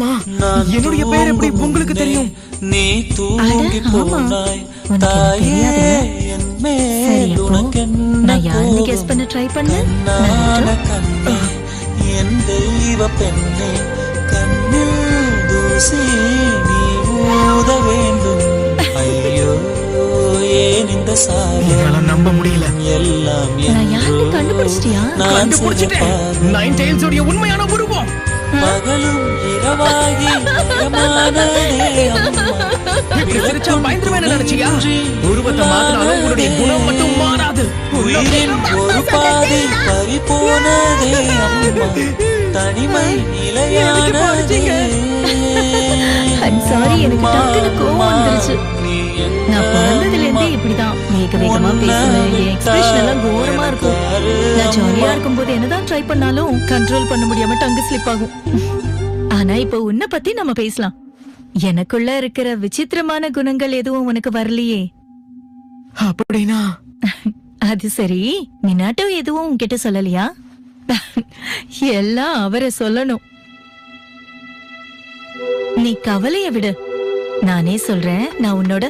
அம்மா, என்னுடைய பேர் எப்படி உங்களுக்கு தெரியும்? நீ தூங்கி போனாய் தாயே, என் மேல் உனக்கென்ன நான் யாருன்னு கெஸ் பண்ண ட்ரை பண்ணு. கண்ணே, என் தெய்வ பெண்ணே, கண்ணில் தூசி நீ ஊத வேண்டும். ஐயோ, ஏன் இந்த சாயம் நம்ப முடியல. எல்லாம் நான் யாருன்னு கண்டுபிடிச்சிட்டியா? கண்டுபிடிச்சிட்டேன். நைன் டெய்ல்ஸ் உடைய உண்மையான உருவம். பகலும் இரவாகி நேரமானதே அம்மா. இப்படி சிரிச்சா பயந்துருவேன்னு நினைச்சியா? உருவத்தை மாத்தினாலும் உன்னுடைய குணம் மட்டும் மாறாது. உயிரின் ஒரு பாதி பறி போனதே அம்மா. தனிமை நிலையானதே. I'm sorry, எனக்கு டக்குனு கோவம் வந்துருச்சு. நான் பிறந்ததுல இருந்தே இப்படிதான் வேக வேகமா பேசுவேன். என் எக்ஸ்பிரஷன் எல்லாம் கோரமா இருக்கும். நான் ஜாலியா இருக்கும்போது என்னதான் ட்ரை பண்ணாலும் கண்ட்ரோல் பண்ண முடியாம டங்கு ஸ்லிப் ஆகும். ஆனா இப்ப உன்னை பத்தி நம்ம பேசலாம். எனக்குள்ள இருக்கிற விசித்திரமான குணங்கள் எதுவும் உனக்கு வரலையே? அப்படின்னா அது சரி, மினாட்டோ எதுவும் உன்கிட்ட சொல்லலையா? எல்லாம் அவரை சொல்லணும். நீ கவலைய விடு, நானே சொல்றேன். நான் உன்னோட